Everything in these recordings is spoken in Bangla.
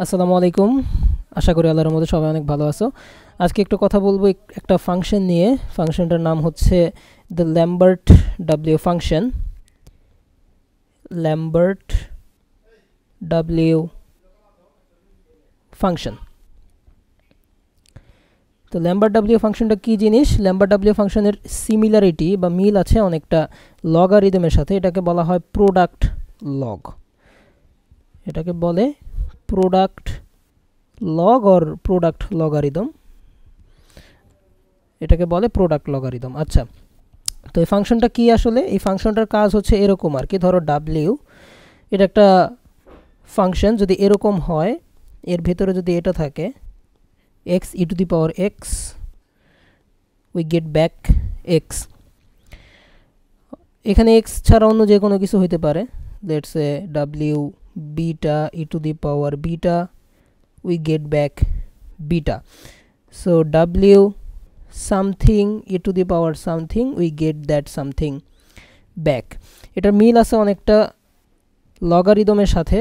আসসালামু আলাইকুম। আশা করি আল্লাহর রহমতে সবাই অনেক ভালো আছো। আজকে একটু কথা বলবো একটা ফাংশন নিয়ে। ফাংশনটার নাম হচ্ছে the Lambert W function. Lambert W function. তো ল্যাম্বার্ট ডাব্লিউ ফাংশনটা কী জিনিস? ল্যাম্বার্ট ডাব্লিউ ফাংশনের সিমিলারিটি বা মিল আছে অনেকটা লগারিদমের সাথে। এটাকে বলা হয় প্রোডাক্ট লগ। এটাকে বলে product log or product logarithm. এটাকে বলে প্রোডাক্ট লগারিদম। আচ্ছা, তো এই ফাংশনটা কি আসলে? এই ফাংশনটার কাজ হচ্ছে এরকম আর কি। ধরো ডাব্লিউ, এটা একটা ফাংশন। যদি এরকম হয়, এর ভেতরে যদি এটা থাকে x E to the power x, we get back x. এখানে এক্স ছাড়া অন্য যে কোনো কিছু হইতে পারে। Let's say W beta E to the power beta, we get back beta. So w something e to the power something, we get that something back. এটার মিল আছে অনেকটা লগারিদমের সাথে,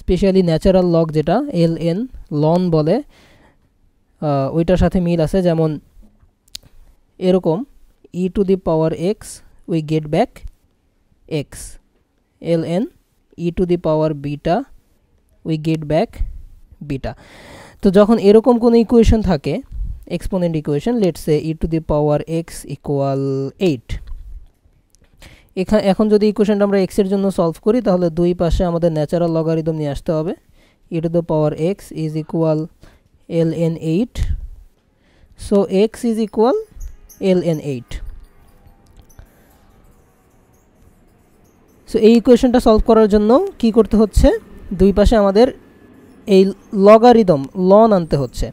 স্পেশালি ন্যাচারাল লগ যেটা ln লন বলে, ওইটার সাথে মিল আছে। যেমন এরকম e to the power x, we get back x, ln e to the power beta, we get back beta. তো যখন এরকম কোনো ইকুয়েশন থাকে, exponent equation, let's say E to the power x equal 8, এখন যদি ইকুয়েশনটা আমরা এক্স এর জন্য সলভ করি, তাহলে দুই পাশে আমাদের ন্যাচারাল লগারিদম নিয়ে আসতে হবে। E to the power x is equal ln 8, so x is equal ln 8। So এই ইকুয়েশনটা সলভ করার জন্য কি করতে হচ্ছে? দুই পাশে আমাদের এই লগারিদম লন আনতে হচ্ছে।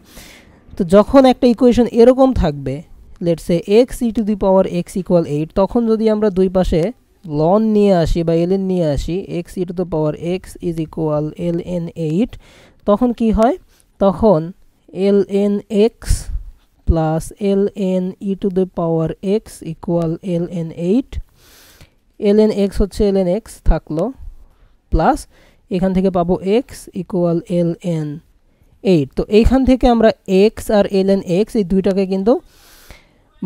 তো যখন একটা ইকুয়েশন এরকম থাকবে, let's say x E to the power x equal 8, তখন যদি আমরা দুই পাশে লন নিয়ে আসি বা ln নিয়ে আসি, x E to the power x is equal ln 8, তখন কি হয়? তখন ln x plus ln E to the power x equal ln 8, ln x হচ্ছে ln x থাকলো, প্লাস এখান থেকে পাবো x ইকুয়াল ln 8। তো এইখান থেকে আমরা x আর ln x এই দুইটাকে কিন্তু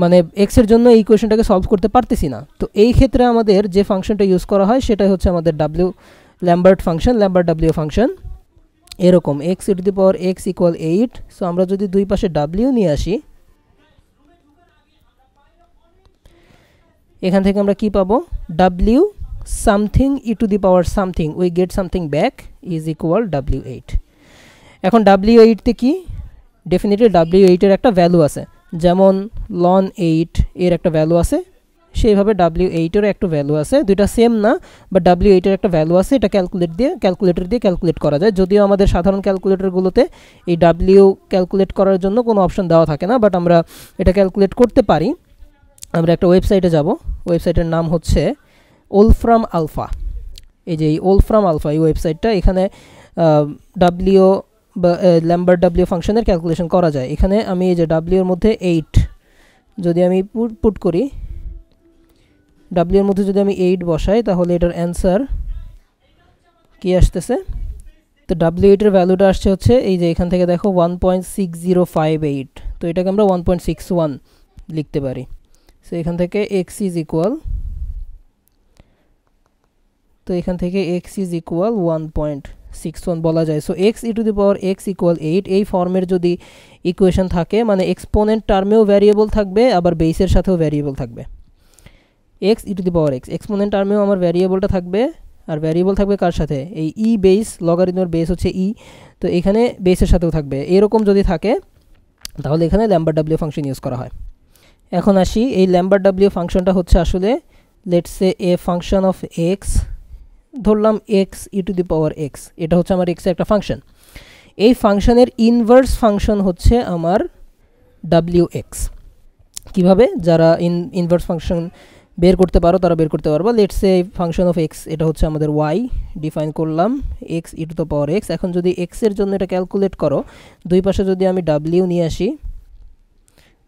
মানে x এর জন্য এই ইকুয়েশনটাকে সলভ করতে পারতেছি না। তো এই ক্ষেত্রে আমাদের যে ফাংশনটা ইউজ করা হয় সেটাই হচ্ছে আমাদের W Lambert function, Lambert W function. এরকম x e to the power x equal 8। So আমরা যদি দুই পাশে w নিয়ে আসি, এখান থেকে আমরা কি পাবো? w something e to the power something, we get something back is equal w8। এখন w8 তে কি? ডেফিনেটলি w8 এর একটা ভ্যালু আছে। যেমন ln 8 এর একটা ভ্যালু আছে, সেইভাবে w8 এর একটা ভ্যালু আছে। দুইটা সেম না, বাট w8 এর একটা ভ্যালু আছে। এটা ক্যালকুলেটর দিয়ে ক্যালকুলেট করা যায়। যদিও আমাদের সাধারণ ক্যালকুলেটরগুলোতে এই w ক্যালকুলেট করার জন্য কোনো অপশন দেওয়া থাকে না, বাট আমরা এটা ক্যালকুলেট করতে পারি। আমরা একটা ওয়েবসাইটে যাব। ওয়েবসাইটের নাম হচ্ছে ওলফ্রাম আলফা। এই যে এই ওলফ্রাম আলফা, এই ওয়েবসাইটটা, এখানে ডাব্লিউ বা ল্যাম্বার্ট ডাব্লিউ ফাংশনের ক্যালকুলেশন করা যায়। এখানে আমি এই যে ডাব্লিউর মধ্যে 8 যদি আমি পুট করি, ডাব্লিউর মধ্যে যদি আমি 8 বসাই, তাহলে এটার অ্যান্সার কি আসতেছে? তো w8 এর ভ্যালুটা আসছে হচ্ছে এই যে এখান থেকে দেখো 1.6058। তো এটাকে আমরা 1.61 লিখতে পারি। সো এখান থেকে x ইজ ইকুয়াল, তো এখান থেকে x ইজ ইকুয়াল 1.61 বলা যায়। So x e to the power x equal 8 এই ফর্মের যদি ইকুয়েশন থাকে, মানে এক্সপোনেন্ট টার্মেও ভ্যারিয়েবল থাকবে, আবার বেসের সাথেও ভ্যারিয়েবল থাকবে। x e to the power x, exponent টার্মেও আমার ভ্যারিয়েবলটা থাকবে, আর ভ্যারিয়েবল থাকবে কার সাথে? এই ই বেস, লগারিদমের বেস হচ্ছে ই, তো এখানে বেসের সাথেও থাকবে। এরকম যদি থাকে, তাহলে এখানে ল্যাম্বার্ট ডাব্লিউ ফাংশন ইউজ করা হয়। এখন আসি, এই ল্যাম্বার্ট ডাব্লিউ ফাংশনটা হচ্ছে আসলে let's say A function of x. ধরলাম x e to the power x, এটা হচ্ছে আমার x এর একটা ফাংশন। এই ফাংশনের ইনভার্স ফাংশন হচ্ছে আমার wx। কিভাবে? যারা ইনভার্স ফাংশন বের করতে পারো তারা বের করতে পারবো। Let's say function of x, এটা হচ্ছে আমাদের y, ডিফাইন করলাম x e to the power x। এখন যদি x এর জন্য এটা ক্যালকুলেট করো, দুই পাশে যদি আমি w নিয়ে আসি,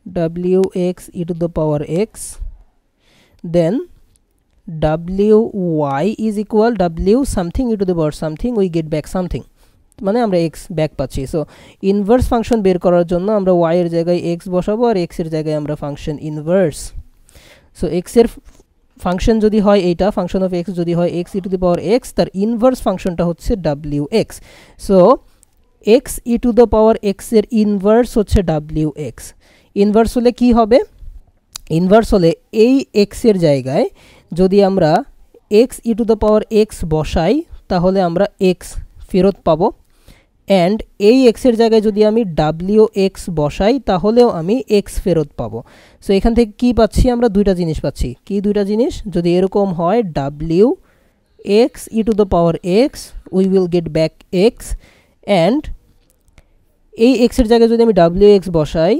wx e to the power x, then wy is equal w something e to the power something, we get back something। মানে আমরা x ব্যাক পাচ্ছি। সো ইনভার্স ফাংশন বের করার জন্য আমরা y এর জায়গায় x বসাবো আর x এর জায়গায় আমরা ফাংশন ইনভার্স। সো x এর ফাংশন যদি হয় এইটা, ফাংশন অফ x যদি হয় x e to the power x, তার ইনভার্স ফাংশনটা হচ্ছে wx। So x e to the power x এর ইনভার্স হচ্ছে wx। ইনভার্স হলে কি হবে? ইনভার্স হলে এই x এর জায়গায় যদি আমরা x e to the power x বসাই তাহলে আমরা x ফেরত পাবো, অ্যান্ড এই x এর জায়গায় যদি আমি wx বসাই তাহলেও আমি x ফেরত পাবো। সো এখান থেকে কি পাচ্ছি আমরা? দুইটা জিনিস পাচ্ছি। কি দুইটা জিনিস? যদি এরকম হয় wx e to the power x, we will get back x, and এই x এর জায়গায় যদি আমি wx বসাই,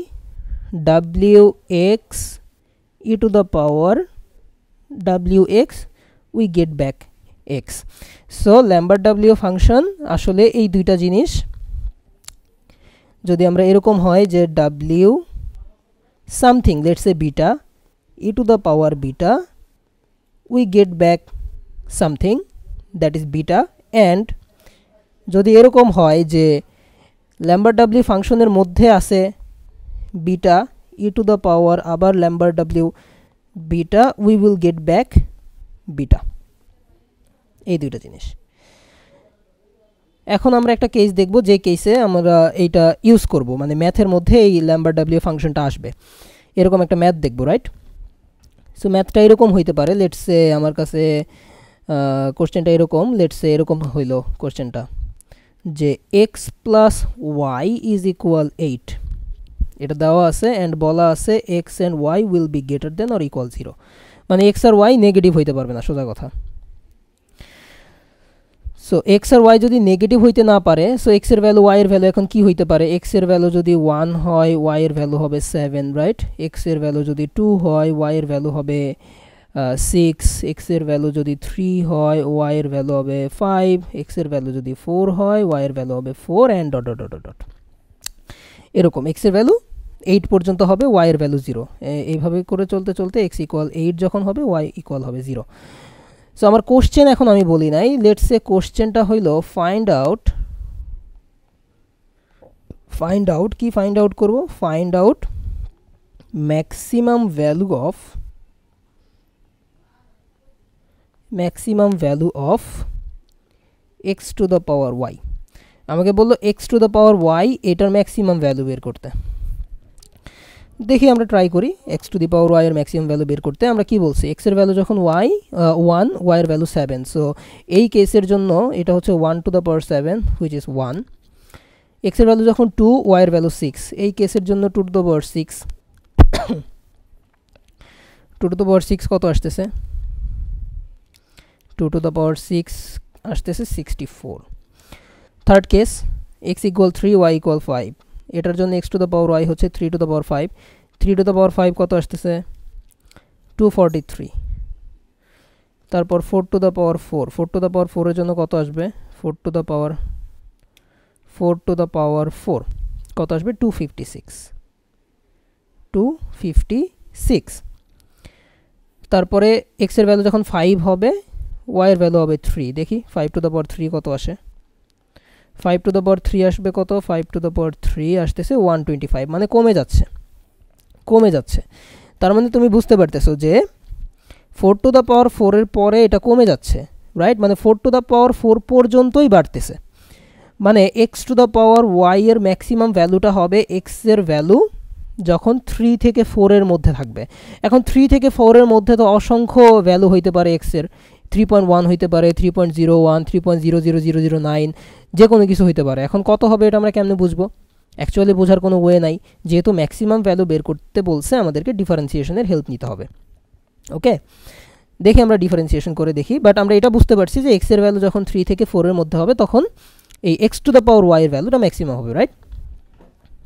wx e to the power wx, we get back x. So Lambert W function আসলে এই দুইটা জিনিস। যদি আমরা এরকম হয় যে w something, let's say beta e to the power beta, we get back something that is beta, and যদি এরকম হয় যে Lambert W ফাংশনের মধ্যে আছে beta e to the power আবার Lambert W beta, we will get back beta. এই দুইটা জিনিস। এখন আমরা একটা কেস দেখব যে কেসে আমরা এইটা ইউজ করব, মানে ম্যাথের মধ্যে এই Lambert W ফাংশনটা আসবে। এরকম একটা ম্যাথ দেখব, রাইট? সো ম্যাথটা এরকম হইতে পারে, লেটস সে আমার কাছে কোশ্চেনটা এরকম, লেটস সে এরকম হইল কোশ্চেনটা যে x plus y is equal 8, এটা দেওয়া আছে অ্যান্ড বলা আছে x and y will be greater than or equal 0, মানে x আর y নেগেটিভ হইতে পারবে না, সোজা কথা। সো x আর y যদি নেগেটিভ হইতে না পারে, সো x এর ভ্যালু y এর ভ্যালু এখন কি হইতে পারে? x এর ভ্যালু যদি 1 হয় y এর ভ্যালু হবে 7, রাইট? x এর ভ্যালু যদি 2 হয় y এর ভ্যালু হবে 6, x এর ভ্যালু যদি 3 হয় y এর ভ্যালু হবে 5, x এর ভ্যালু যদি 4 হয় y এর ভ্যালু হবে 4, and dot dot dot dot. এরকম x এর ভ্যালু 8 পর্যন্ত হবে, y এর ভ্যালু 0, এইভাবে করে চলতে চলতে x ইকুয়াল 8 যখন হবে y ইকুয়াল হবে 0। সো আমার কোশ্চেন এখন আমি বলি নাই, লেটস সে কোশ্চেনটা হইল ফাইন্ড আউট কি ফাইন্ড আউট করব? Find out maximum value of x two the power y। আমাকে বললো x two the power y এটার ম্যাক্সিমাম ভ্যালু বের করতে। দেখি আমরা ট্রাই করি x two the power y এর ম্যাক্সিমাম ভ্যালু বের করতে। আমরা কি বলছি? x এর ভ্যালু যখন 1 y এর ভ্যালু 7, সো এই কেসের জন্য এটা হচ্ছে 1 two the power 7 which is 1। x এর ভ্যালু যখন 2 y এর ভ্যালু 6, এই কেসের জন্য 2 two the power 6 2 two the পাওয়ার 6 কত আসতেছে? 2 টু দ্য পাওয়ার 6 আসতেছে 64। Third case x equal 3 y equal 5, এটার জন্য x two the power y হচ্ছে 3 two the power 5, 3 two the পাওয়ার 5 কত আসতেছে? 243। তারপর 4 two the power 4, 4 two the পাওয়ার 4 এর জন্য কত আসবে? 4 টু দ্য পাওয়ার 4 কত আসবে? 256। তারপরে x এর ভ্যালু যখন 5 হবে y এর ভ্যালু হবে 3, দেখি 5 টু দ্য পাওয়ার 3 কত আসে? 5 টু দ্য পাওয়ার 3 আসবে কত? 5 টু দ্য পাওয়ার 3 আসতেছে 125, মানে কমে যাচ্ছে। তার মানে তুমি বুঝতে পারতেছো যে 4 টু দ্য পাওয়ার 4 এর পরে এটা কমে যাচ্ছে, রাইট? মানে 4 টু দ্য পাওয়ার 4 পর্যন্তই বাড়তেছে, মানে x two the power y এর ম্যাক্সিমাম ভ্যালুটা হবে x এর ভ্যালু যখন 3 থেকে 4 এর মধ্যে থাকবে। এখন 3 থেকে 4 এর মধ্যে তো অসংখ্য ভ্যালু হইতে পারে x এর, 3.1 হইতে পারে, 3.01, 3.00009, যে কোনো কিছু হইতে পারে। এখন কত হবে এটা আমরা কেমনে বুঝবো? অ্যাকচুয়ালি বোঝার কোনো ওয়ে নাই, যেহেতু ম্যাক্সিমাম ভ্যালু বের করতে বলছে আমাদেরকে ডিফারেন্সিয়েশনের হেল্প নিতে হবে। ওকে, দেখি আমরা ডিফারেন্সিয়েশন করে দেখি। বাট আমরা এটা বুঝতে পারছি যে x এর ভ্যালু যখন 3 থেকে 4 এর মধ্যে হবে তখন এই x two the power y এর ভ্যালুটা ম্যাক্সিমাম হবে, রাইট?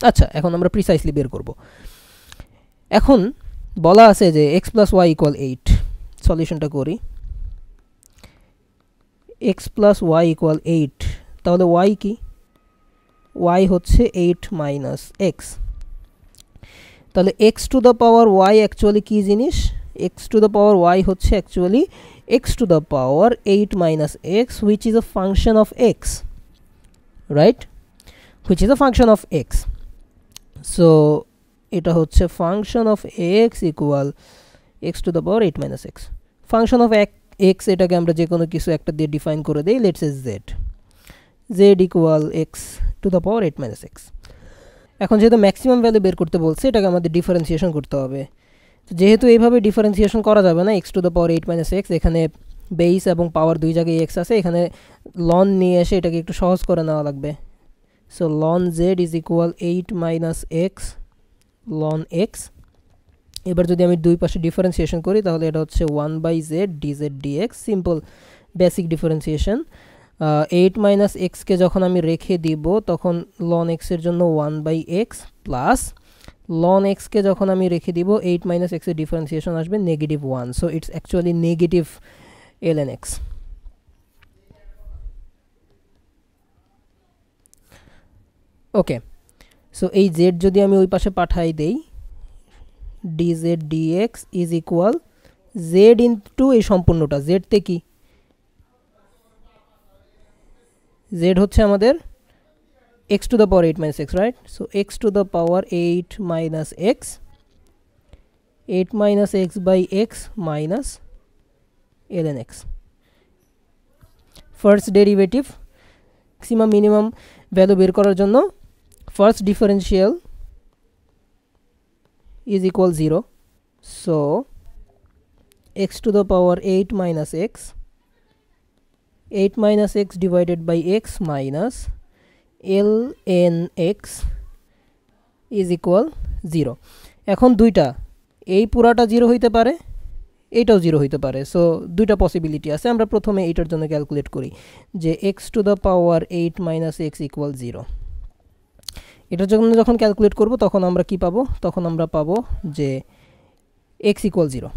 আচ্ছা, এখন আমরা প্রিসাইসলি বের করব। এখন বলা আছে যে x প্লাস y ইকুয়াল 8, সলিউশনটা করি। x প্লাস y ইকুয়াল 8, তাহলে y কি? y হচ্ছে 8 মাইনাস x। তাহলে x two the power y actually কি জিনিস? x two the power y হচ্ছে actually x two the power 8 minus x, which is a function of x, right, which is a function of x. So এটা হচ্ছে function of x equal x to the power 8 minus x. Function of x এটাকে আমরা যে কোনো কিছু একটা দিয়ে ডিফাইন করে দেই, let's say z equal x to the power 8 minus x. এখন যেহেতু ম্যাক্সিমাম ভ্যালু বের করতে বলছে, এটাকে আমাদের ডিফারেন্সিয়েশন করতে হবে। তো যেহেতু এইভাবে ডিফারেন্সিয়েশন করা যাবে না, x to the power 8 minus x, এখানে বেস এবং পাওয়ার দুই জায়গায় x আছে, এখানে লন নিয়ে এসে এটাকে একটু সহজ করে নেওয়া লাগবে। So ln z is equal 8 minus x ln x। এবার যদি আমি দুই পাশে ডিফারেন্সিয়েশন করি তাহলে এটা হচ্ছে 1/z dz dx, simple basic differentiation. 8 minus এক্সকে যখন আমি রেখে দিব তখন ln x এর জন্য 1/x প্লাস ln x কে যখন আমি রেখে দিব 8 মাইনাস x এর ডিফারেন্সিয়েশন আসবে -1, so it's actually negative ln x। Okay, so এই z যদি আমি ওই পাশে পাঠাই দেই, dz dx is equal z into এই সম্পূর্ণটা, z তে কি z হচ্ছে আমাদের x to the power 8 minus x, right? So x to the power 8 minus x, 8 minus x by x minus ln x. First derivative maximum minimum value বের করার জন্য first differential is equal 0. So x to the power 8 minus x, 8 minus x divided by x minus ln x is equal 0. এখন দুইটা, এই পুরাটা 0 হইতে পারে, এইটাও 0 হইতে পারে। সো দুইটা পসিবিলিটি আছে। আমরা প্রথমে এইটার জন্য ক্যালকুলেট করি যে x to the power 8 minus x equal 0। এটার জন্য যখন ক্যালকুলেট করব তখন আমরা কি পাবো? তখন আমরা পাবো যে x equal 0।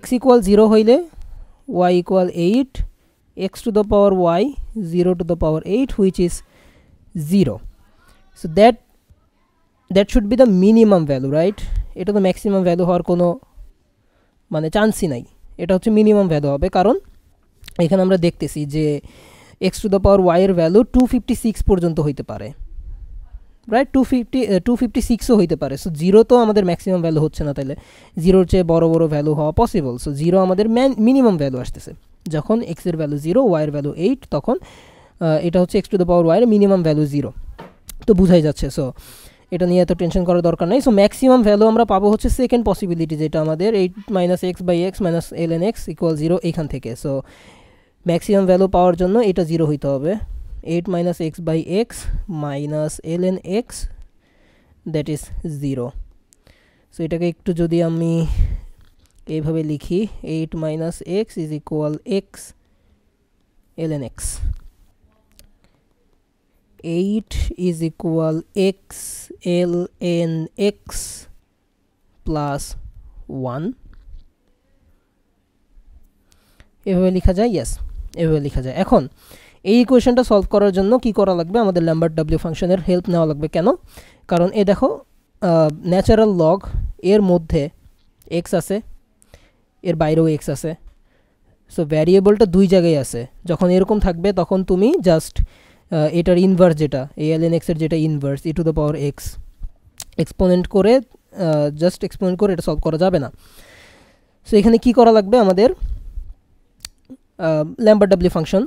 x equal 0 হইলে y equal 8, x to the power y 0 to the power 8 which is 0. So that should be the minimum value, right? এটা তো ম্যাক্সিমাম ভ্যালু হওয়ার কোনো মানে চান্সই নাই, এটা হচ্ছে মিনিমাম ভ্যালু হবে। কারণ এখানে আমরা দেখতেছি যে x to the power y এর ভ্যালু 256 পর্যন্ত হইতে পারে, রাইট? 256ও হইতে পারে। সো 0 তো আমাদের ম্যাক্সিমাম ভ্যালু হচ্ছে না, তাহলে 0-র চেয়ে বড় বড় ভ্যালু হওয়া পসিবল। সো 0 আমাদের মিনিমাম ভ্যালু আসতেছে। যখন x এর ভ্যালু 0, y এর ভ্যালু 8, তখন এটা হচ্ছে x to the power y এর মিনিমাম ভ্যালু 0। তো বুঝাই যাচ্ছে। সো এটা নিয়ে এত টেনশন করার দরকার নাই। সো ম্যাক্সিমাম ভ্যালু আমরা পাবো হচ্ছে সেকেন্ড পসিবিলিটি, যেটা আমাদের 8 minus x by x minus ln x equal 0 এইখান থেকে। সো ম্যাক্সিমাম ভ্যালু পাওয়ার জন্য এটা 0 হইতে হবে। 8 minus x by x minus ln x, that is 0। So এটাকে একটু যদি আমি এইভাবে লিখি, 8 minus x is equal x ln x, 8 is equal x ln x plus 1। এভাবে লেখা যায়, ইয়েস এভাবে লেখা যায়। এখন এই ইকুয়েশনটা সলভ করার জন্য কি করা লাগবে? আমাদের ল্যাম্বার্ট ডাব্লিউ ফাংশনের হেল্প নেওয়া লাগবে। কেন? কারণ এ দেখো ন্যাচারাল লগ এর মধ্যে x আছে, এর বাইরেও x আছে। সো ভ্যারিয়েবলটা দুই জায়গায় আছে। যখন এরকম থাকবে তখন তুমি জাস্ট এটার ইনভার্স, যেটা ln x এর যেটা inverse e to the power x, exponent করে জাস্ট এক্সপোনেন্ট করে এটা সলভ করা যাবে না। সো এখানে কি করা লাগবে? আমাদের ল্যাম্বার্ট ডাব্লিউ ফাংশন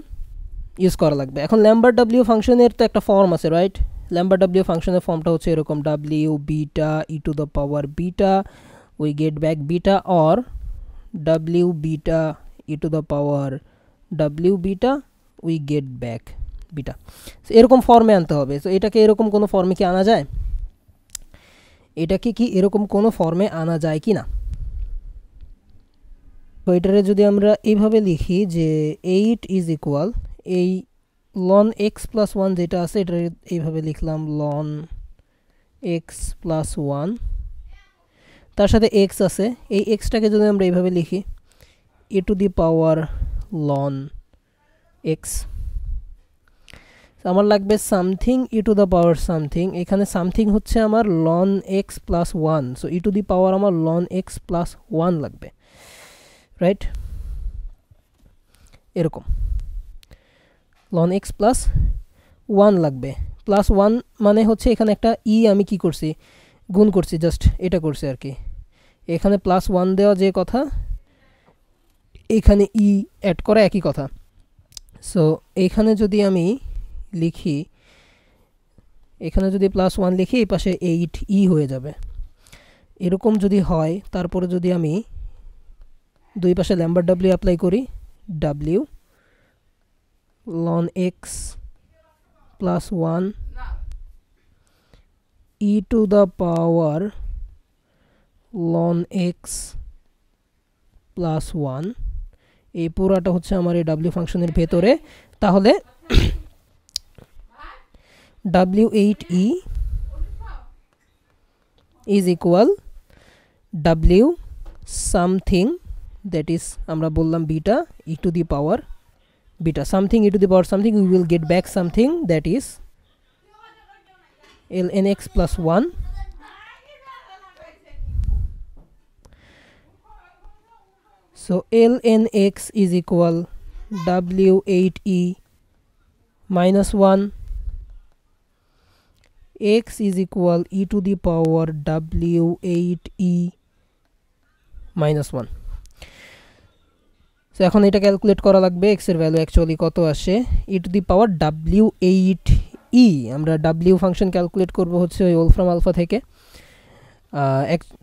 ইউজ করা লাগবে। এখন ল্যাম্বার্ট ডাব্লিউ ফাংশনের তো একটা ফর্ম আছে, রাইট? ল্যাম্বার্ট ডাব্লিউ ফাংশনের ফর্মটা হচ্ছে এরকম, W beta E to the power beta we get back beta, or W beta E to the power W beta we get back beta. So এরকম ফর্মে আনতে হবে। সো এটাকে এরকম কোনো ফর্মে কি আনা যায়? এটাকে কি এরকম কোনো ফর্মে আনা যায় কি না? তো এটারে যদি আমরা এইভাবে লিখি যে 8 ইজ ইকুয়াল এই ln x প্লাস 1 যেটা আছে, এটা এইভাবে লিখলাম ln x প্লাস 1, তার সাথে x আছে, এই xটাকে যদি আমরা এইভাবে লিখি e to the power ln x, আমার লাগবে something e to the power something. এখানে সামথিং হচ্ছে আমার ln x plus 1, so e to the power আমার ln x প্লাস 1 লাগবে, রাইট? এরকম ln x প্লাস 1 লাগবে। প্লাস 1 মানে হচ্ছে এখানে একটা ই আমি কি করছি, গুণ করছি, জাস্ট এটা করছি আর কি। এখানে প্লাস 1 দেওয়া যে কথা, এখানে ই অ্যাড করা একই কথা। সো এখানে যদি আমি লিখি, এখানে যদি প্লাস 1 লিখি, এই পাশে 8 ই হয়ে যাবে। এরকম যদি হয়, তারপরে যদি আমি দুই পাশে ল্যাম্বার্ট ডাব্লিউ অ্যাপ্লাই করি, W ln x plus 1 e to the power ln x plus 1, এই পুরাটা হচ্ছে আমার এই w ফাংশনের ভেতরে। তাহলে w8e is equal w something, that is আমরা বললাম beta e to the power beta something e to the power something, we will get back something that is ln x plus 1 so ln x is equal w8e minus 1, x is equal e to the power w8e minus 1. So এখন এটা ক্যালকুলেট করা লাগবে, x এর ভ্যালু অ্যাকচুয়ালি কত আসে, e to the power w8e। আমরা w ফাংশন ক্যালকুলেট করব হচ্ছে ওই ওলফ্রাম আলফা থেকে।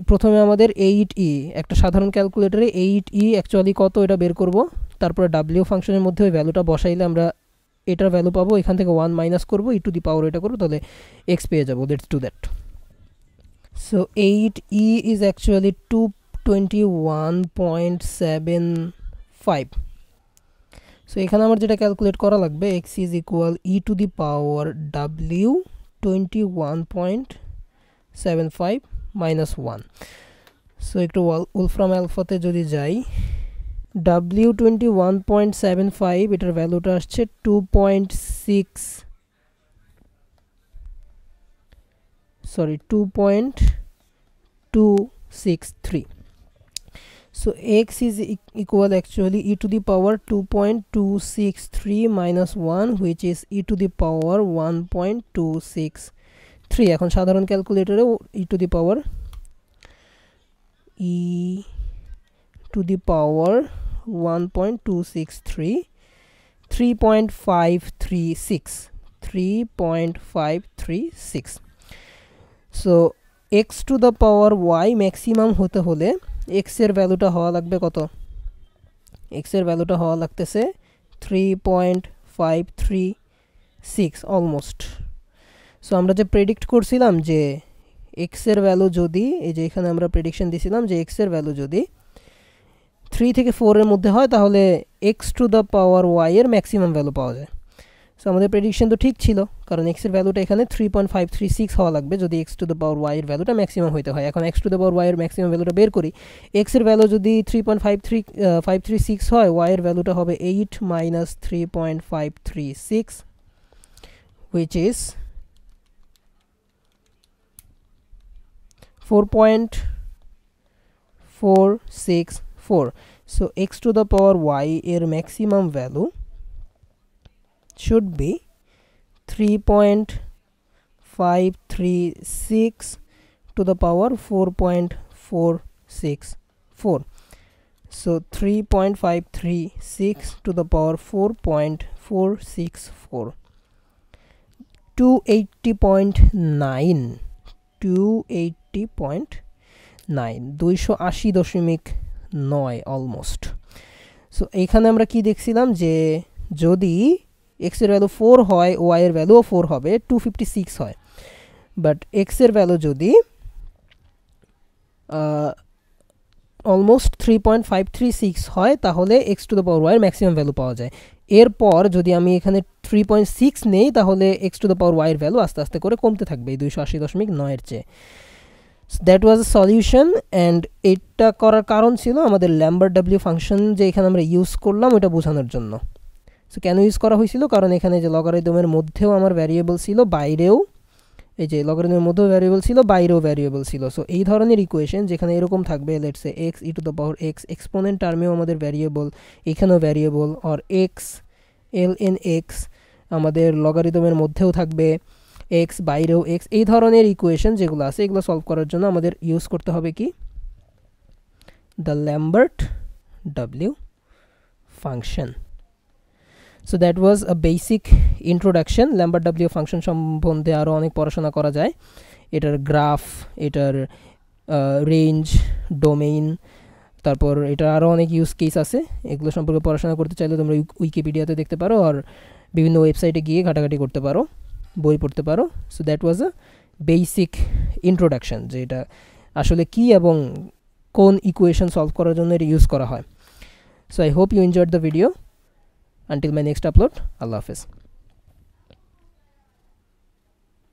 প্রথমে আমাদের 8e, একটা সাধারণ ক্যালকুলেটরে 8e অ্যাকচুয়ালি কত এটা বের করব, তারপরে w ফাংশনের মধ্যে ওই ভ্যালুটা বসাইলে আমরা এটার ভ্যালু পাবো, এখান থেকে 1 মাইনাস করব, e টু দি পাওয়ার এটা করব, তাহলে x পেয়ে যাব। Let's do that. So 8e is actually 221.75। So এখানে আমার যেটা ক্যালকুলেট করা লাগবে, x is equal E to the power w 21.75 minus 1। So একটু ওলফ্রাম আলফাতে যদি যাই, w 21.75 এটার ভ্যালুটা আসছে 2.263। so x is equal actually e to the power 2.263 minus 1 which is e to the power 1.263। এখন সাধারণ ক্যালকুলেটরে e to the power 1.263 3.536। so x to the power y maximum হতে হলে x এর ভ্যালুটা হওয়া লাগবে কত, x এর ভ্যালুটা হওয়া লাগতেছে 3.536 অলমোস্ট। সো আমরা যে প্রেডিক্ট করছিলাম যে x এর ভ্যালু যদি, এই যে এখানে আমরা প্রেডিকশন দিছিলাম যে x এর ভ্যালু যদি 3 থেকে 4 এর মধ্যে হয়, তাহলে x two the power y এর ম্যাক্সিমাম ভ্যালু পাওয়া যায়। সো আমাদের প্রেডিকশন তো ঠিক ছিল, কারণ x এর ভ্যালুটা এখানে 3.536 হওয়া লাগবে যদি x two the power y এর ভ্যালুটা ম্যাক্সিমাম হইতে হয়। এখন x two the power y এর ম্যাক্সিমাম ভ্যালুটা বের করি, x এর ভ্যালু যদি 3.536 হয়, y এর ভ্যালুটা হবে 8 minus 3.536 which is 4.464। so x to the power y এর maximum value should be 3.536 to the power 4.464। so 3.536 to the power 4.464 280.9 280.9 almost. So এইখানে আমরা কি দেখছিলাম যে যদি x এর ভ্যালু 4 হয়, y এর ভ্যালুও 4 হবে, 256 হয়। বাট x এর ভ্যালু যদি অলমোস্ট 3.536 হয়, তাহলে x two the power y এর ম্যাক্সিমাম ভ্যালু পাওয়া যায়। এরপর যদি আমি এখানে 3.6 নেই, তাহলে x two the power y এর ভ্যালু আস্তে আস্তে করে কমতে থাকবে এই 280.9 এর চেয়ে। That was a solution. And এটা করার কারণ ছিল আমাদের ল্যাম্বার্ট ডাব্লিউ ফাংশন যে এখানে আমরা ইউজ করলাম ওটা বোঝানোর জন্য। সো কেন ইউজ করা হয়েছিল, কারণ এখানে যে লগারিদমের মধ্যেও আমার ভ্যারিয়েবল ছিল, বাইরেও এই যে লগারিদমের মধ্যেও ভ্যারিয়েবল ছিল, বাইরেও ভ্যারিয়েবল ছিল। সো এই ধরনের ইকুয়েশন যেখানে এরকম থাকবে, let's say x e to the power x exponent টার্মেও আমাদের ভ্যারিয়েবল, এখানেও variable, or x ln x আমাদের লগারিদমের মধ্যেও থাকবে এক্স, বাইরেও এক্স, এই ধরনের ইকুয়েশন যেগুলো আছে এগুলো সলভ করার জন্য আমাদের ইউজ করতে হবে কি the Lambert W function. So that was a basic introduction. Lambert W function সম্বন্ধে আরও অনেক পড়াশোনা করা যায়, এটার গ্রাফ, এটার রেঞ্জ, ডোমেইন, তারপর এটা আরও অনেক ইউজ কেস আছে। এগুলো সম্পর্কে পড়াশোনা করতে চাইলে তোমরা উইকিপিডিয়াতে দেখতে পারো, আর বিভিন্ন ওয়েবসাইটে গিয়ে ঘাটাঘাটি করতে পারো, বই পড়তে পারো। So that was a basic introduction, যে এটা আসলে কী এবং কোন ইকুয়েশন সলভ করার জন্য এটা ইউজ করা হয়। So I hope you enjoyed the video. Until my next upload, Allah Hafiz.